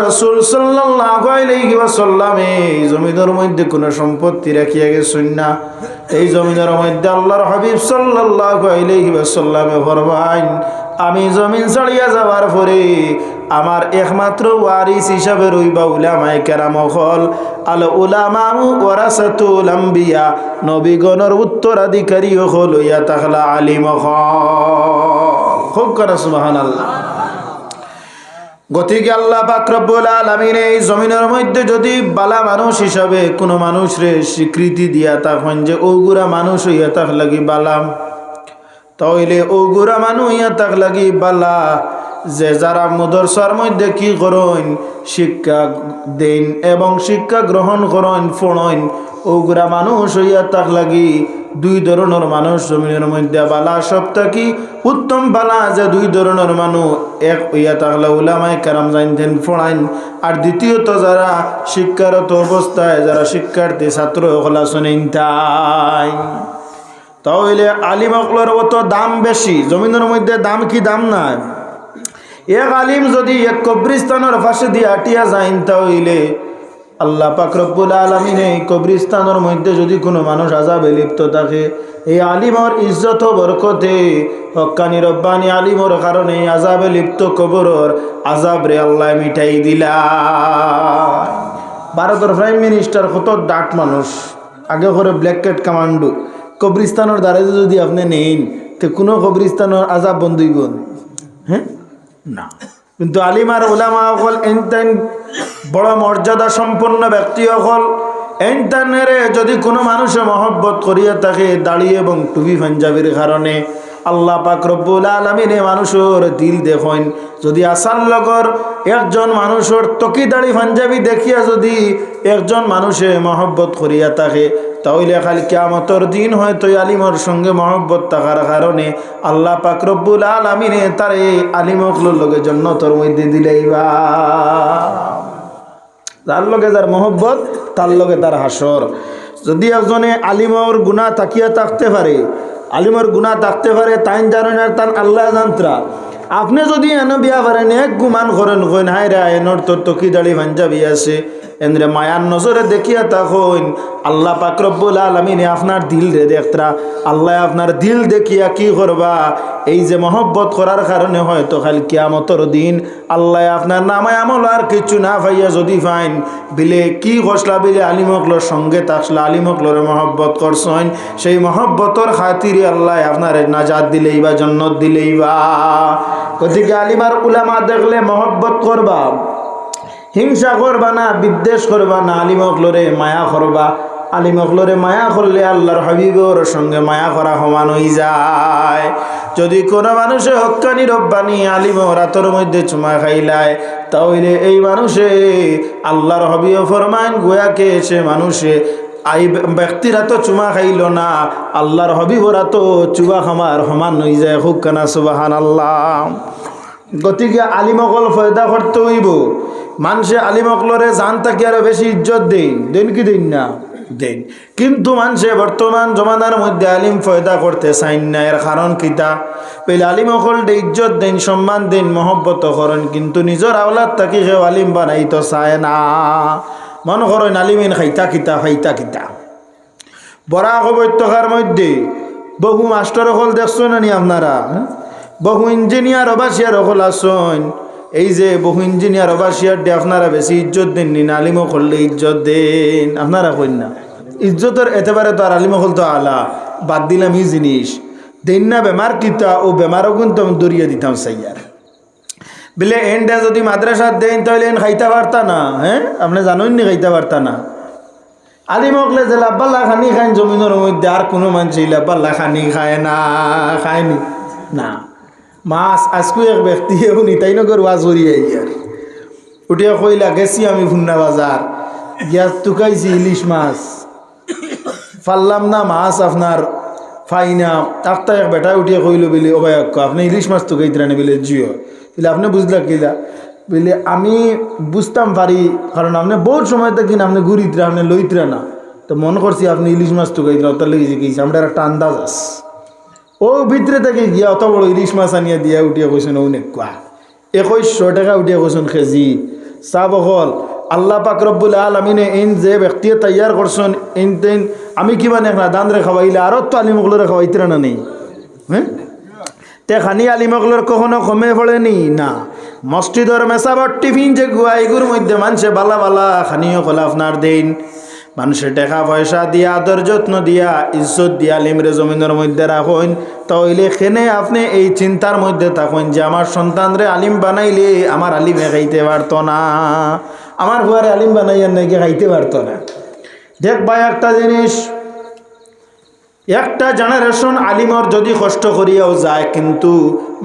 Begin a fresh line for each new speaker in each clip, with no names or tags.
রাসূল সাল্লাল্লাহু আলাইহি ওয়াসাল্লাম এই জমিনের মধ্যে কোনো সম্পত্তি রাখিয়া গেছেন না। এই জমিনের মধ্যে আল্লাহর হাবিব সাল্লাল্লাহু আলাইহি ওয়াসাল্লাম ফরমাইন, আমি জমিন ছাড়িয়া যাওয়ার পরে আমার একমাত্র ওয়ারিস হিসাবে রইবা উলামায়ে কেরাম হল। আল উলামাউ ওয়ারাসাতুল আম্বিয়া, নবীগণের উত্তরাধিকারী হল ইয়া তাখলা আলিম হল। খুব করে সুবহানাল্লাহ। গতিকে আল্লাহ পাক রব্বুল আলামিন এই জমিনের মধ্যে যদি বালা মানুষ হিসাবে কোনো মানুষরে স্বীকৃতি দিয়া তখন যে ওগুরা মানুষ হইয়া তাক লাগি বালাম, তাহলে ওগুরা মানুষ হইয়া তাক লাগি বালা যে যারা মুদরসার মধ্যে কি করেন, শিক্ষা দেন এবং শিক্ষা গ্রহণ করেন পড়েন, ওগুরা মানুষ হইয়া তাক লাগি দুই ধরনের মানুষ জমিনের মধ্যে বালা। সবটা কি উত্তম বালা যে দুই ধরনের মানুষ, এক হইয়া তাহলে উলামায়ে কেরাম জানতেন পড়াইন, আর দ্বিতীয়ত যারা শিক্ষারত অবস্থায় যারা শিক্ষার্থী ছাত্র হলা শোনেন তাই। তাহলে আলিম হকলের অত দাম বেশি জমিনের মধ্যে, দাম কি দাম নাই। এক আলিম যদি এক কবরিস্তানের পাশে দিয়ে আটিয়া যাইন, তাহলে আল্লাহ পাক রব্বুল আলামিন এই কবরিস্তানের মধ্যে যদি কোনো মানুষ আযাবে লিপ্ত থাকে, এই আলিমর ইজ্জত বরকতে হক্কানি রব্বানি আলিমর কারণে আযাবে লিপ্ত কবরের আযাব রে আল্লাহ মিটাই দিলা। ভারতের প্রাইম মিনিস্টার কত ডাট মানুষ, আগে করে ব্ল্যাক ক্যাট কমান্ডো, কবরিস্তানের দ্বারা যদি আপনি নেন তো কোনো কবরিস্তানের আযাব বন্ধ হইব? হ্যাঁ না। কিন্তু আলিম আর উলামা হল এনতেন বড় মর্যাদা সম্পন্ন ব্যক্তি হল, এনতেনেরে যদি কোনো মানুষে মহব্বত করিয়া থাকে দাড়ি এবং টুপি পাঞ্জাবির কারণে, আল্লাহ পাক রব্বুল আলামিন মানুষের দিল দেখেন। যদি আসার লগর একজন মানুষের তকি দাড়ি পাঞ্জাবি দেখিয়া যদি একজন মানুষে মহব্বত করিয়া থাকে, তাহলে খালি কিয়ামতের দিন হয়তো আলিমর সঙ্গে মহব্বত থাকার কারণে আল্লাহ পাক রব্বুল আলামিন তার এই আলিমগুলোর লগে জান্নাতের মধ্যে দিলাইবা। যার লগে যার মহব্বত তার লগে তার হাসর। যদি একজনে আলিমর গুনাহ তাকিয়া থাকতে পারে, আলিমর গুনাহ থাকতে পারে, তাই জানেন আর তার আল্লাহ জানত্রা। আপনি যদি এনে বিয়া পারেন এক গুমান করেন, কইন হায় রে এনর তোর তকি দাড়ি পাঞ্জাবি আছে, এনরে মায়ার নজরে দেখিয়া তখন আল্লাহ পাক রব্বুল আলামিন আপনার দিল রে দেখতরা। আল্লাহ আপনার দিল দেখিয়া কি করবা, এই যে মহব্বত করার কারণে হয়তো কাল কিয়ামতের দিন আল্লাহ আপনার নামায় আমল আর কিছু না পাইয়া যদি ফাইন বিলে কি ঘষলা বিলে আলিমকলোর সঙ্গে থাকলা, আলিমকলোর মহব্বত করছেন, সেই মহব্বতর খাতিরে আল্লাহ আপনার নাজাত দিলেই বা জান্নাত দিলেই বা। গতিকে আলিমার উলামা দেখলে মহব্বত করবা, হিংসা করবা না, বিদ্বেষ করবা না, আলিমকলোরে মায়া করবা। আলিমকলোরে মায়া করলে আল্লাহর হাবিবের সঙ্গে মায়া করা সমান হয়ে যায়। যদি কোনো মানুষে হক্কানি রব্বানি আলিম রাতের মধ্যে চুমা খাইলায়, তাহলে এই মানুষে আল্লাহর হাবিব ফরমান গোয়াকে সে মানুষে এই ব্যক্তিরা তো চুমা খাইল না, আল্লাহর হাবিবরা তো চুমা খামার সমান হয়ে যায়। খুব কানা সুবহানাল্লাহ। গতিকে আলিমকল ফয়দা করতে হইব। মানুষে আলিমকলরে জান থাকি আরো বেশি ইজ্জত দেন কি দেন না দেন, কিন্তু মানুষে বর্তমান জমানার মধ্যে আলিম ফয়দা করতে চাইন না। এর কারণ কিতা, পেলে আলিমকল ইজ্জত দেন, সম্মান দেন, মহব্বত করেন, কিন্তু নিজের আওলাদ থাকি কেউ আলিম বানাই তো চায় না। মনে করেন আলিমিন খাইতা কিতা ফাইতা কিতা। বরাক উপত্যকার মধ্যে বহু মাস্টার হল দেখছেন নি আপনারা, বহু ইঞ্জিনিয়ার অবাসিয়ার হল আসন। এই যে বহু ইঞ্জিনিয়ার অবাসিয়ার দিয়ে আপনারা বেশি ইজ্জত দেননি না আলিমও করলে ইজ্জত দেন? আপনারা কইন না ইজ্জতের এতেবারে তো আর আলিমও হল তো আলা বাদ দিলাম এই জিনিস দেন না। বেমার কিতা ও বেমারও কিন্তু আমি দরিয়ে দিতাম সাইয়ার বলে এনটা যদি মাদ্রাসা দেন তাহলে এন খাইতে পারতা না। হ্যাঁ আপনি জানেন নি খাইতে পারতা না। আলিমকলে যে লাব্বাল্লা খানি খাইন জমিনের মধ্যে, আর কোনো মানুষ লাব্বাল্লা খানি খায় না, খায়নি না। মাছ আজকে এক ব্যক্তি উনি তাই নগর ওয়াজ করিয়ে ইয়ার উঠিয়া কইলা গেছি আমি ভুন্না বাজার গিয়া টুকাইছি ইলিশ মাছ, পারলাম না মাছ আপনার ফাইনা। একটা এক বেটা উঠিয়া কইল বলে ও ভাই আপনি ইলিশ মাছ টুকাইতে না বলে জিও বলে আপনি বুঝলা কিলা বলে আমি বুঝতাম পারি, কারণ আপনি বহুত সময় দেখেন আপনি ঘুরিতরা আপনি লইতরা না, তো মনে করছি আপনি ইলিশ মাছ টুকাইতরা তার লেগেছে গেছি আমরা একটা আন্দাজ আছে। ও ভিতরে থেকে গিয়া অত বড় ইলিশ মাছ আনিয়া দিয়া উঠিয়া কৈছেন অনেক কোয়া 2100 টাকা উঠিয়া কৈছেন কেজি। সাবকল আল্লাহ পাক রব্বুল আলামিনে ইন যে ব্যক্তি তৈয়ার করছেন ইন তিন আমি কিবা নেখনা দানরে খাওয়াইলে আরও তো আলিমগুলোরে খাওয়াইতে না নেই হ্যাঁ তে খানি আলিমগুলোর কখনো কমে পড়েনি না মসজিদর মেসাবর টিফিন যে গুয়াইগুর মধ্যে মানুষে বালা বালা খানিও কলা আপনার দিন মানুষের টাকা পয়সা দিয়া আদর যত্ন দিয়া ইজ্জত দিয়া আলিমরে জমিনের মধ্যে রাখুন তাহলে খেনে আপনি এই চিন্তার মধ্যে থাকুন যে আমার সন্তানরে আলিম বানাইলে আমার আলিমে খাইতে পারতো না আমার ঘরে আলিম বানাইয়ার নাকি খাইতে পারতো না দেখবা একটা জিনিস একটা জেনারেশন আলিমর যদি কষ্ট করিয়াও যায় কিন্তু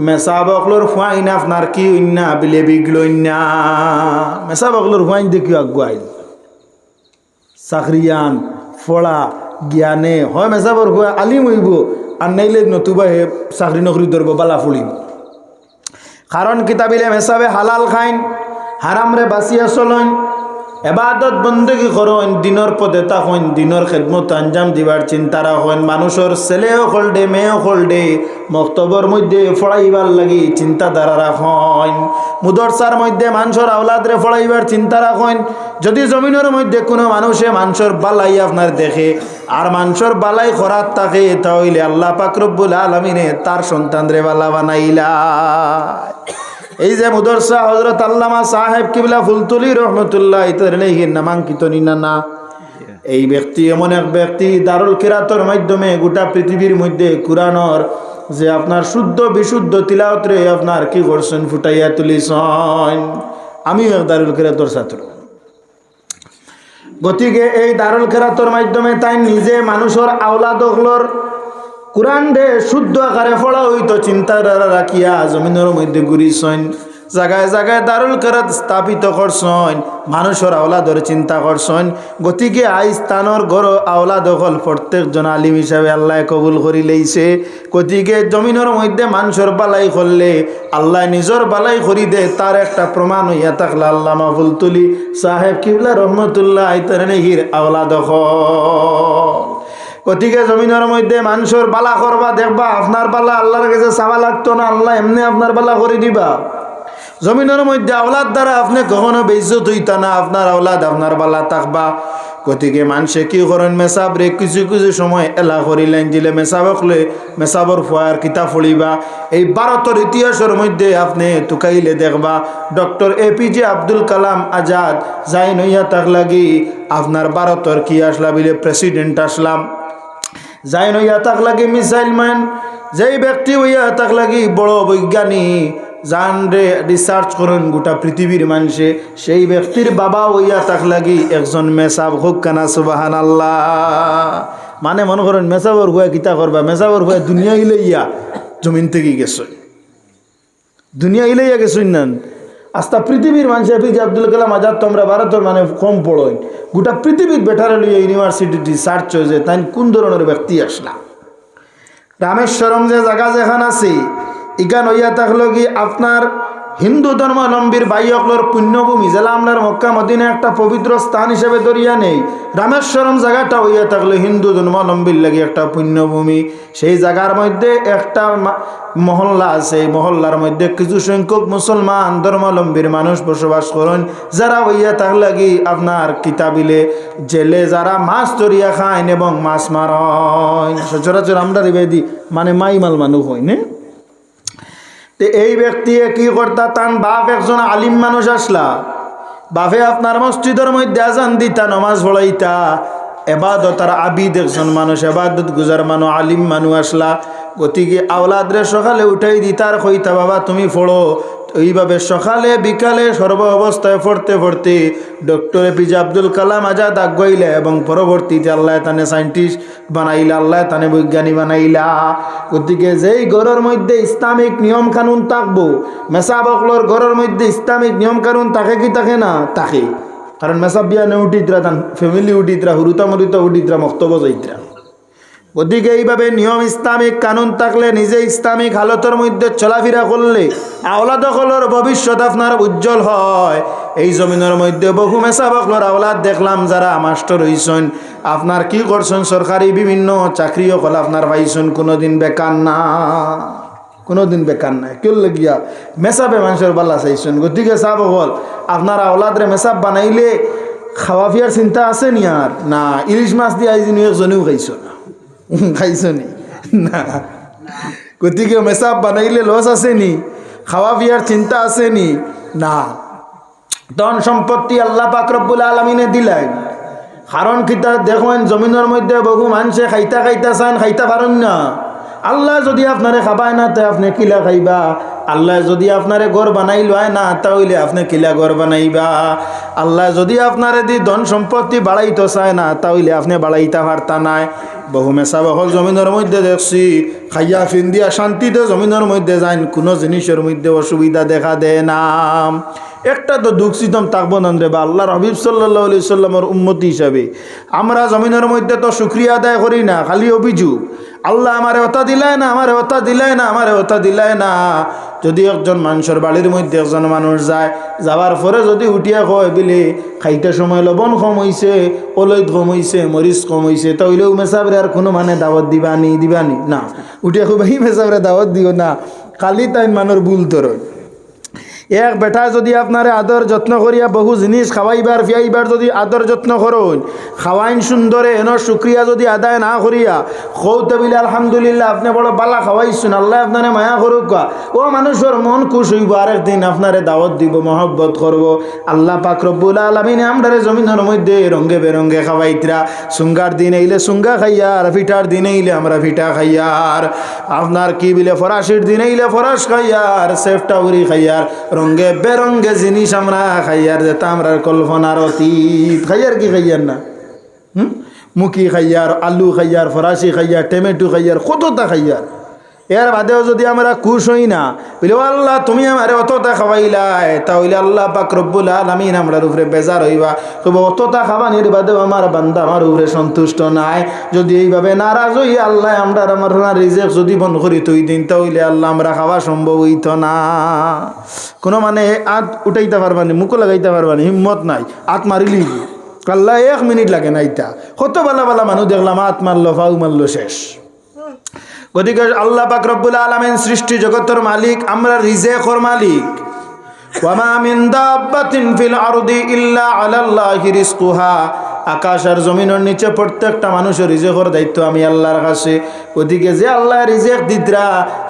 মেসাবকলোর ফুয়াইন আপনার কি উন্না বিলে বিগলইন্না মেসাবকলোর ফুয়াইন দেখি আগুয়াইল চাকরিয়ান ফড়া জ্ঞানে হয় মেসাবর ফুয়া আলিম হইব আর নাইলে নতুবা হে চাকরি নকরি ধরব বালা ফুলিব কারণ কিতাবিলে মেসাবে হালাল খাইন হারামরে বাঁচিয়া চলইন এবাদত বন্দেগি করেন দিনের পদে থাকেন দিনের খেদমত আঞ্জাম দিবার চিন্তা রাখেন মানুষের ছেলেও খোলডে মেয়েও খোলডে মক্তবর মধ্যে ফড়াইবার লাগি চিন্তাধারা রাখেন মুদরসার মধ্যে মানুষের আওলাদরে ফড়াইবার চিন্তা রাখেন যদি জমিনের মধ্যে কোনো মানুষের বালাই আপনার দেখে আর মানুষের বালাই খরাত থাকে তাহলে আল্লাহ পাক রব্বুল আলামিনে তার সন্তানরে বালা বানাইলা এই যে মুদরসা হযরত আল্লামা সাহেব কিবলা ফুলতুলি রহমতুল্লাহ ইতারলেহির নামাঙ্কিত নিনা এই ব্যক্তি এমন এক ব্যক্তি দারুল কিরাতর মাধ্যমে গোটা পৃথিবীর মধ্যে কুরআনের যে আপনার শুদ্ধ বিশুদ্ধ তিলাওয়াতরে আপনার কি করছেন ফুটাইয়া তুলিছেন আমি দারুল কিরাতর ছাত্র গতিকে এই দারুল কিরাতর মাধ্যমে তাই নিজে মানুষের আওলাদগুলোর কুরআন দে শুদ্ধ আকারে পড়া হইতো চিন্তাধারা রাখিয়া জমিনের মধ্যে ঘুরিছেন জায়গায় জায়গায় দারুল কিরাত স্থাপিত করছেন মানুষের আওলাদর চিন্তা করছেন গতিকে আইজ তানোর ঘর আওলাদ হল প্রত্যেকজন আলিম হিসাবে আল্লাহ কবুল করি লইছে গতিকে জমিনের মধ্যে মানুষের বালাই করলে আল্লাহ নিজের বালাই করি দে তার একটা প্রমাণ হইয়া থাকলে আল্লামা ফুলতুলি সাহেব কিবলা রহমতুল্লাহ ইতারনেহির আওলাদ হল গতিকে জমিনের মধ্যে মানুষের বালা করবা দেখবা আপনার বালা আল্লাহর কাছে চাওয়া লাগতো না আল্লাহ এমনি আপনার বালা করে দিবা জমিনের মধ্যে আওলাদ দ্বারা আপনি কখনো বেইজ্জত হইতা না আপনার আওলাদ আপনার বালা থাকবা গতিকে মানুষে কি করেন মেসাবরে কিছু কিছু সময় এলা করিলেন দিলে মেসাবকলে মেসাবর ফুয়ার কিতাব পড়িবা এই ভারতের ইতিহাসের মধ্যে আপনি তুকাইলে দেখবা ডক্টর এপিজে আব্দুল কালাম আজাদ যাই নইয়া তাক লাগি আপনার ভারতের কি আসলা বলে প্রেসিডেন্ট আসলাম যাই নইয়া তাক লাগি মিসাইল ম্যান যেই ব্যক্তি হইয়া তাক লাগি বড় বৈজ্ঞানিক জান রে রিসার্চ করেন গোটা পৃথিবীর মানুষে সেই ব্যক্তির বাবা হইয়া তাক লাগি একজন মেসাব হোক কানা সুবহানাল্লাহ মানে মনে করেন মেসাবর হুয়া কিতা করবা মেসাবর হুয়া দুনিয়া ইলাইয়া জমিন থেকে গেছে দুনিয়া ইলাইয়া গেছুন না আস্তা পৃথিবীর মানুষ এপিজে আব্দুল কালাম আজাদ তোমরা ভারতের মানে কম পড়েন গোটা পৃথিবীর বেটারে লইয়া ইউনিভার্সিটি রিসার্চ হয়েছে তাই কোন ধরনের ব্যক্তি আসলা রামেশ্বরম যে জায়গা যেখান আছে ইগান হইয়া থাকলো কি আপনার হিন্দু ধর্মাবলম্বীর ভাইসকলের পুণ্যভূমি জেলা আমরার মক্কা মদিনা একটা পবিত্র স্থান হিসেবে ধরিয়া নেই রামেশ্বরম জায়গাটা হইয়া থাকলো হিন্দু ধর্মাবলম্বীর লাগে একটা পুণ্যভূমি সেই জায়গার মধ্যে একটা মহল্লা আছে এই মহল্লার মধ্যে কিছু সংখ্যক মুসলমান ধর্মাবলম্বীর মানুষ বসবাস করেন যারা হইয়া থাকলে কি আপনার কিতাবিলে জেলে যারা মাছ ধরিয়া খায় এবং মাছ মারেন সচরাচর আমরা রিবেদি মানে মাইমাল মানুষ হয় না এই ব্যক্তি কি করতা তান বাপ একজন আলিম মানুষ আসলা বাপে আপনার মসজিদের মধ্যে আজান দিতা নমাজ পড়াইতা এবাদতার আবিদ একজন মানুষ এবাদত গুজার মানুষ আলিম মানুষ আসলা গতিকে আওলাদরে সকালে উঠাই দিতার কইতা বাবা তুমি পড়ো এইভাবে সকালে বিকালে সর্ব অবস্থায় পড়তে পড়তে ডক্টর এপিজে আব্দুল কালাম আজাদ আগাইলা এবং পরবর্তীতে আল্লাহ তানে সায়েন্টিস্ট বানাইলা আল্লাহ তানে বৈজ্ঞানিক বানাইলা গতিকে যেই ঘরের মধ্যে ইসলামিক নিয়ম কানুন থাকবো মেসাবকলর ঘরের মধ্যে ইসলামিক নিয়ম কানুন থাকে কি থাকে না থাকে কারণ মেসাব বিয়ানে উঠিতরা তান ফ্যামিলি উঠিতরা হুরুতা মরুতা উঠিতরা মক্তব্য যাইতরা ওদিকে এইভাবে নিয়ম ইসলামিক কানুন থাকলে নিজে ইসলামিক হালতের মধ্যে চলাফেরা করলে আওলাদ হলর ভবিষ্যৎ আপনার উজ্জ্বল হয় এই জমিনের মধ্যে বহু মেসাবকলর আওলাদ দেখলাম যারা মাস্টার হইছেন আপনার কি করছেন সরকারি বিভিন্ন চাকরিও হল আপনার পাইছেন কোনোদিন বেকার না কোনোদিন বেকার নাই। কেউ লাগিয়া মেসাবে মানুষের বাল্লা চাইছেন। গতিকে চাব হল আপনারা ওলাদরে মেসাব বানাইলে খাওয়া ফিয়ার চিন্তা আছে নি? আর না, ইলিশ মাছ দিয়ে আইজি নিয়ে একজনেও খাইছ না, খাইছ নি? না। গতিকে মেসাব বানাইলে লস আছে নি? খাওয়া ফিয়ার চিন্তা আছে নি? না। ধন সম্পত্তি আল্লাহ পাক রব্বুল আলামিনে দিলেন। কারণ কিতা দেখেন জমিনের মধ্যে বহু মানুষে খাইতা খাইতা চান, খাইতা পারেন না। আল্লাহ যদি আপনারে খাবায় না তে আপনি কিলা খাইবা? আল্লাহ যদি আপনারে ঘর বানাই লয় না তাহলে আপনি কিলা ঘর বানাইবা? আল্লাহ যদি আপনারে দি ধন সম্পত্তি বাড়াইতে চায় না তাহলে আপনি বাড়াইতে পারতা নাই। বহু মেসা বহল জমিনের মধ্যে দেখছি খাইয়া ফিন্দিয়া শান্তিতে জমিনের মধ্যে যান, কোনো জিনিসের মধ্যে অসুবিধা দেখা দেয় না। একটা তো দুঃখ সিতম থাকবো না রে বা আল্লাহর হাবিব সাল্লাল্লাহু আলাইহি সাল্লামের উম্মতি হিসাবে আমরা জমিনের মধ্যে তো শুকরিয়া আদায় করি না, খালি অভিযোগ আল্লাহ আমারে ওটা দিলাই না, আমারে ওটা দিলাই না, আমারে ওটা দিলাই না। যদি একজন মানুষের বাড়ির মধ্যে একজন মানুষ যায়, যাওয়ার পরে যদি উঠিয়া কয় বিলে খাইতে সময় লবণ কম হয়েছে, অলৈদ কম হয়েছে, মরিচ কম হয়েছে, তাহলেও মেসাবরে আর কোনো মানে দাওয়াত দিবানি না, উঠিয়া খুব এই মেসাবরে দাওয়াত দিও না, খালি তাই মানুষ ভুল ধরো। এক বেটা যদি আপনারে আদর যত্ন করিয়া বহু জিনিস খাওয়াইবার ফিয়াইবার যদি আদর যত্ন করুন, খাওয়াইন সুন্দরে এন শুক্রিয়া যদি আদায় না করিয়া কৌতে বিলে আলহামদুলিল্লাহ আপনি বড় বালা খাওয়াইছুন, আল্লাহ আপনারে মায়া করুক, ও মানুষের মন খুশ হইব, আরেকদিন আপনারে দাওয়াত দিব, মহব্বত করব। আল্লাহ পাক রব্বুল আলামিন আমরারে জমিনের মধ্যে রঙ্গে বেরঙ্গে খাওয়াইতরা। সুঙ্গার দিন আইলে সুঙ্গা খাইয়ার, ফিটার দিন আইলে আমরা ফিটা খাইয়ার, আপনার কি বিলে ফরাসির দিন আইলে ফরাস খাইয়ার, সেফটা উড়ি খাইয়ার, রঙ্গে বেরঙ্গে জিনিস আমরা খাইয়ার, যেটা আমরা কল্পনার অতীত। খাইয়ার কি খাইয়ার না? মুখি খাইয়ার, আলু খাইয়ার, ফরাসি খাইয়ার, টমেটো খাইয়ার, কতটা খাইয়ার। এর বাদেও যদি আমরা খুশ হই না, বলি আল্লাহ তুমি আমার অতটা খাওয়াইলাই, তাহলে আল্লাহ পাক রব্বুল আলামিন আমরার উপরে বেজার হইবা, তবে অতটা খাওয়ানির বাদেও আমার বান্দা আমার উপরে সন্তুষ্ট নাই। যদি এইভাবে নারাজ হই আল্লাহ আমরা আমার রিজেক যদি বন্ধ করি তুই দিন, তাহলে আল্লাহ আমরা খাওয়া সম্ভব হইত না। কোনো মানে আত উঠাইতে পারবানি, মুখো লাগাইতে পারবানি, হিম্মত নাই, আত মারিলি আল্লাহ 1 মিনিট লাগে না। ইটা কত বালা বালা মানুষ দেখলাম আত মারলো, ফাউ মারলো, শেষ। গতিকে আল্লাহ পাক রব্বুল আলামিন সৃষ্টি জগতের মালিক, আমরা রিজেকর মালিক। ওয়ামা মিন দাব্বাতিন ফিল আরদি ইল্লা আলাল্লাহি রিজকুহা। আকাশ আর জমিনের নিচে প্রত্যেকটা মানুষের রিজেকর দায়িত্ব আমি আল্লাহর কাছে। ওদিকে যে আল্লাহ রিজেক দিতরা,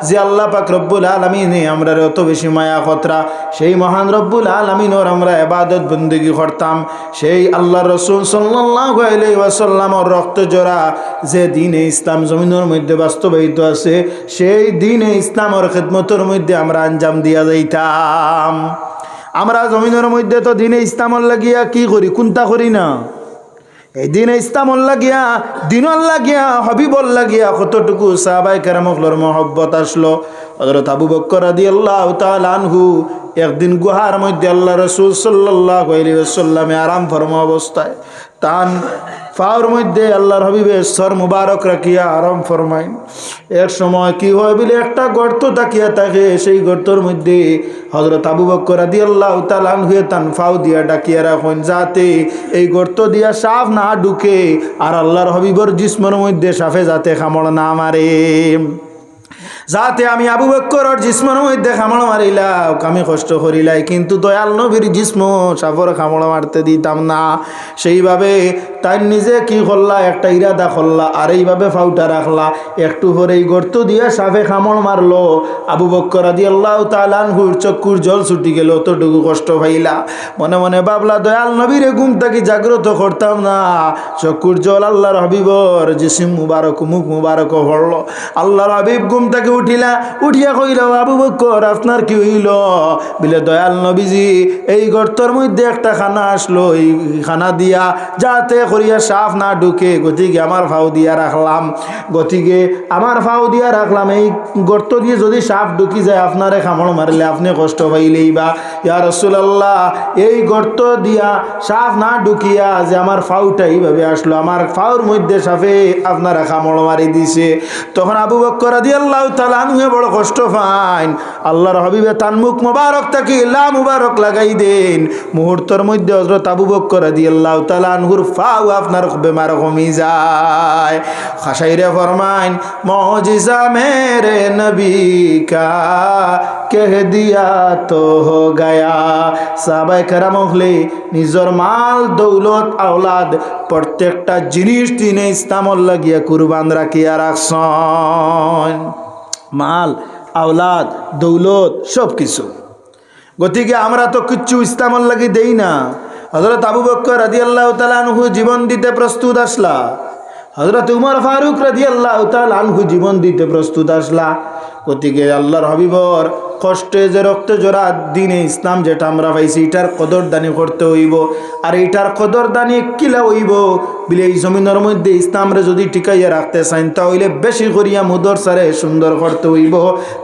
যে আল্লাহ পাক রব্বুল আলামিন আমরা অত বেশি মায়া খতরা, সেই মহান রব্বুল আলামিনের আমরা ইবাদত বন্দেগী করতাম। সেই আল্লাহ রাসূল সাল্লাল্লাহু আলাইহি ওয়াসাল্লামের রক্ত জোড়া যে দ্বীনে ইসলাম জমিনের মধ্যে বাস্তবায়িত আছে, সেই দ্বীনে ইসলামের খিদমতের মধ্যে আমরা আঞ্জাম দিয়া যাইতাম। আমরা জমিনের মধ্যে তো দ্বীনে ইসলামের লাগিয়া কি করি? কোনটা করি না? এই দিনে ইসলামর লাগিয়া, দিনর লাগিয়া, হবিবর লাগিয়া কতটুকু সাহাবায়ে কেরামর মহব্বত আসলো। হযরত আবু বকর রাদিয়াল্লাহু তাআলা আনহু একদিন গুহার মধ্যে আল্লাহ রাসূল সাল্লাল্লাহু আলাইহি ওয়াসাল্লামে আরাম ফরমা অবস্থায় তান পাওয়ার মধ্যে আল্লাহর হাবিবের সর মুবারক রাখিয়া আরাম ফরমাইন। এক সময় কি হয় বলে একটা গর্ত তাকিয়া থাকে, সেই গর্তর মধ্যে হযরত আবু বকর রাদিয়াল্লাহু তাআলা আনহু তান ফাও দিয়া ডাকিয়া রাখেন, যাতে এই গর্ত দিয়া সাপ না ঢুকে আর আল্লাহর হাবিবের জিসমের মধ্যে সাপে যাতে কামড় না মারে, যাতে আমি আবু বকরের জিসমের মধ্যে কামড় মারিলাম, আমি কষ্ট করিলাই, কিন্তু দয়াল নবীর জিসম সাপর কামড় মারতে দিতাম না। সেইভাবে তাই নিজে কি করলা, একটা ইরাদা করলা, আর এইভাবে ফাউটা রাখলা। একটু পরে এই গর্ত দিয়ে সাপে কামড় মারলো। আবু বকর রাদিয়াল্লাহু তাআলা আনহুর চক্ষুর জল ছুটি গেল, অতটুকু কষ্ট পাইলা। মনে মনে ভাবলা দয়াল নবীর ঘুম থেকে জাগ্রত করতাম না, চক্ষুর জল আল্লাহর হাবিবর জিসিম মুবারক, মুখ মুবারক হলো। আল্লাহর হাবিব ঘুম থেকে উঠিলা, উঠিয়া কইল আবু বকর আপনার কি হইল? বলে দয়াল নবীজি এই গর্তর মধ্যে একটা খানা আসলো, এই খানা দিয়া যাতে করিয়া সাপ না ঢুকে, গতিকে আমার ফাও দিয়া রাখলাম, গতিকে আমার ফাও দিয়া রাখলাম। এই গর্ত দিয়ে যদি সাপ ঢুকি যায় আপনারে কামড় মারলে আপনি কষ্ট পাইলেই বা। ইয়া রাসূলুল্লাহ এই গর্ত দিয়া সাপ না ঢুকিয়া যে আমার ফাউটা এইভাবে আসলো, আমার ফাউর মধ্যে সাপে আপনারা কামড় মারি দিছে। তখন আবু বকর রাদিয়াল্লাহু তাআলা তাআলা আনহু বড় কষ্ট পাইন আল্লাহর হাবিবে তান মুখ মোবারক তাকে লা মুবারক লাগাই দেন মুহূর্তের মধ্যে হযরত আবু বকর রাদিয়াল্লাহু তাআলা আনহুর ফাও আপনার বেমার কমি যায় খাসাইরে ফরমাইন মুজিজা মেরে নবী কা কহ দিয়া তো হো গয়া সাহাবায়ে কেরাম হলে নিজের মাল দৌলত আওলাদ প্রত্যেকটা জিনিস তিনি ইসলামর লাগিয়া কুরবান রাখিয়া রাখছেন মাল আওলাদ দৌলত সব কিছু গতিকে আমরা তো কিচ্ছু ইসলামর লাগি দেই না হযরত আবু বকর রাদিয়াল্লাহু তাআলা আনহু জীবন দিতে প্রস্তুত আসলা হযরত উমর ফারুক রাদিয়াল্লাহু তাআলা আনহু জীবন দিতে প্রস্তুত আসলা গতিকে আল্লাহর হাবিবর কষ্টে যে রক্ত জোড়া দিনে ইসলাম যেটা আমরা পাইছি এটার কদরদানি করতে হইব আর এটার কদরদানি কিলা হইব বলে এই জমিনের মধ্যে ইসলামরে যদি টিকাইয়া রাখতে চান তাহলে বেশি করিয়া মুদরসারে সুন্দর করতে হইব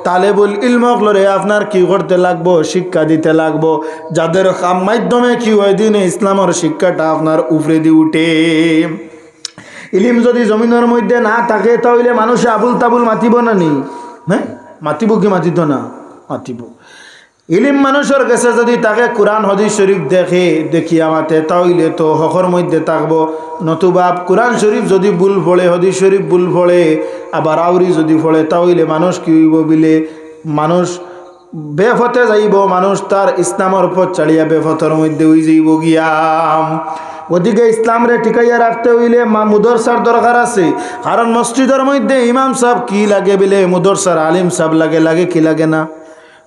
তালেবুল ইলমকলরে আপনার কি করতে লাগবো শিক্ষা দিতে লাগবো যাদের মাধ্যমে কি হয় দিনে ইসলামের শিক্ষাটা আপনার উপরে দিয়ে উঠে ইলিম যদি জমিনের মধ্যে না থাকে তাহলে মানুষ আবুল তাবুল মাতিব না নি হ্যাঁ মাতিব কি মাতিত না মাতিব ইলিম মানুষের কাছে যদি তাকে কোরআন হাদিস শরীফ দেখিয়া মাতে তাহলে তো হকর মধ্যে থাকবো নতুবা কোরআন শরীফ যদি ভুল পড়ে হাদিস শরীফ ভুল পড়ে আবার আউরি যদি পড়ে তাহলে মানুষ কি হইব বিলে মানুষ বেফতে যাইব মানুষ তার ইসলামের পথ ছাড়িয়া বেফতের মধ্যে হয়ে যাইব গিয়াম ওদিকে ইসলামরে টিকাইয়া রাখতে হইলে মুদরসার দরকার আছে কারণ মসজিদের মধ্যে ইমাম সাহেব কি লাগে বলে মুদরসার আলিম সাহেব লাগে কি লাগে না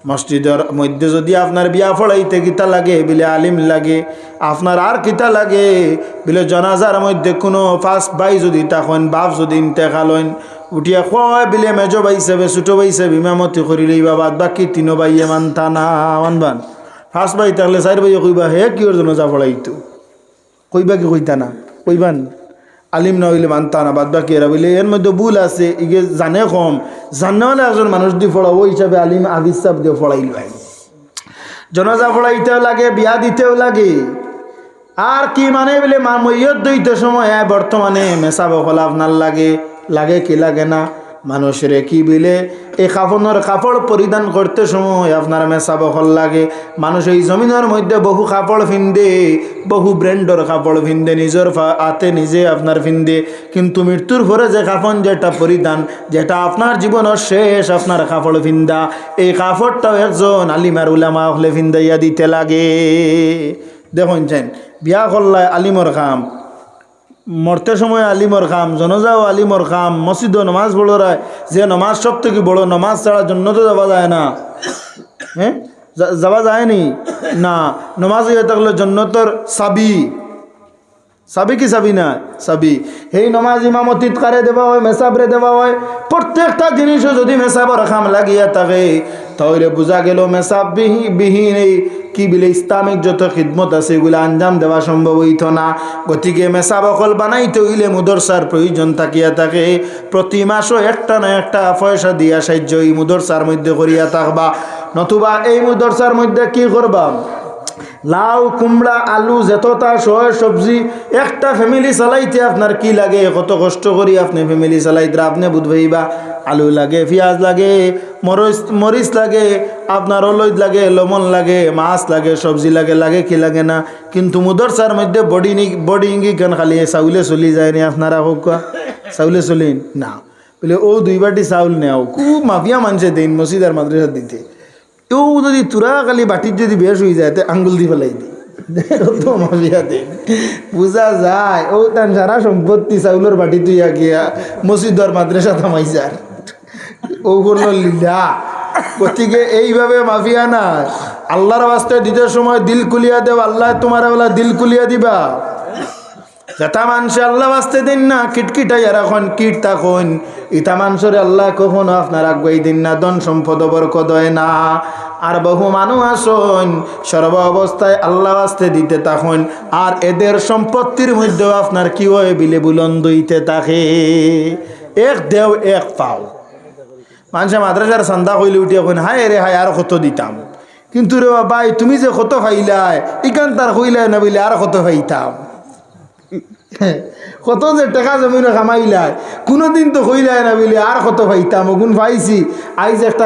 মসজিদের মধ্যে যদি আপনার বিয়া ফড়াইতে কিতা লাগে বলে আলিম লাগে আপনার আর কিতা লাগে বলে জনাজার মধ্যে কোনো ফার্স্ট ভাই যদি তখন বাপ যদি ইন্তেকাল হইন উঠিয়া কয় বিলে মেজো ভাই হিসাবে ছোটো ভাই হিসাবে ইমামতি করিলেই বা বাদ বাকি তিনো ভাইয়ে মানতা না মানবান ফার্স্ট ভাই থাকলে চার ভাইয়ে কইবা হে কিওর জনাজা ফড়াইতো কইবা কি কইতা না কইবান আলিম না হইলে মানতা না বাদ বাকি এরা বলে এর মধ্যে ভুল আছে ইগে জানে কম জানে হলে একজন মানুষ দিয়ে ফড়াবো ওই হিসাবে আলিম আবিস সাহেব দিয়ে ফড়াইল ভাই জনাজা ফড়াইতেও লাগে বিয়া দিতেও লাগে আর কি মানে বলে মৈয়ত দইতে সময় বর্তমানে মেসা বকলা আপনার লাগে কি লাগে না মানুষের কি বিলে এই কাপড় পরিধান করতে সময় আপনার মেসা বকল লাগে মানুষ এই জমিনের মধ্যে বহু কাপড় ফিন্দে বহু ব্র্যান্ডর কাপড় ফিন্দে নিজের হাতে নিজে আপনার ফিন্দে কিন্তু মৃত্যুর পরে যে কাপড় যেটা পরিধান যেটা আপনার জীবনের শেষ আপনার কাপড় ফিন্দা এই কাপড়টাও একজন আলিমার উলামা হলে ফিন্দাইয়া দিতে লাগে দেখুন চান বিয়া করলায় আলিমর কাম মরতে সময় আলিমর খাম জনজাও আলিমর খাম মসজিদ নমাজ পড়ো যে নমাজ সব থেকে বড় নমাজ ছাড়া জন্য তো যাওয়া যায় না হ্যাঁ যাওয়া যায়নি না নমাজ হয়ে থাকলে জন্নতর সাবি কি সাবি না সাবি সেই নমাজ ইমামতিত কারে দেওয়া হয় মেসাবরে দেওয়া হয় প্রত্যেকটা জিনিসও যদি মেসাবর খাম লাগিয়া থাকে তাহলে বোঝা গেল মেসাব বিহীন এই কি বলে ইসলামিক যত খিদমত আছে এগুলো আঞ্জাম দেওয়া সম্ভব হইত না গতিকে মেসাব অকল বানাইতে হইলে মুদরসার প্রয়োজন থাকিয়া থাকে প্রতি মাসও একটা না একটা পয়সা দিয়া সাহায্য এই মুদরসার মধ্যে করিয়া থাকবা নতুবা এই মুদরসার মধ্যে কি করবা লাউ কুমড়া আলু যেতটা সয় সবজি একটা ফ্যামিলি চালাইতে আপনার কি লাগে কত কষ্ট করি আপনি ফ্যামিলি চালাইতে আপনি বুঝবাইবা আলু লাগে পেঁয়াজ লাগে মরিচ লাগে আপনার অলইদ লাগে লবণ লাগে মাছ লাগে সবজি লাগে কি লাগে না কিন্তু মুদরসার মধ্যে বডি ইঙ্গি কেন খালি চাউলে চলি যায়নি আপনারা হোক চাউলে চলিন না বলে ও 2 বাটি চাউল নেও খুব মাফিয়া মানুষে দিন মসজিদ আর মাদ্রাসা দিতে ও যদি তুরা খালি বাটির যদি বেশ হয়ে যায় তো আঙ্গুল দিয়ে ফেলাই দিই মাফিয়া দিন বুঝা যায় ও তার সারা সম্পত্তি চাউলের বাটি তুইয়া গিয়া মসজিদ আর মাদ্রাসা থামাইছার ও করলো লীলা গতিকে এইভাবে মাফিয়া না আল্লাহর বাস্তে দিতে সময় দিল কুলিয়া দেব আল্লাহ তোমার বলা দিল কুলিয়া দিবা যেটা মানুষে আল্লাহ বাস্তে দিন না কিটকিটাই এখন কীট তখন ইটা মানুষের আল্লাহ কখনো আপনার আগুয়াই দিন না ধন সম্পদ বরকত হয় না আর বহু মানুষ আসন সর্ব অবস্থায় আল্লাহ বাস্তে দিতে তখন আর এদের সম্পত্তির মধ্যেও আপনার কি হয় বিলে বুলন্দ হইতে থাকে এক দেও এক পাও মানুষে মাদ্রাসার সন্ধ্যা কইলে উঠে এখন হায় রে হায় আর কত দিতাম কিন্তু রে ভাই তুমি যে কত খাইলাই ইকান তার কইলাই না বলে আর কত খাইতাম কত যে টাকা জমিনে কামাইলাই কোনোদিন তো কইলাই না বলে আর কত পাইতাম ওগুন পাইছি আইজ একটা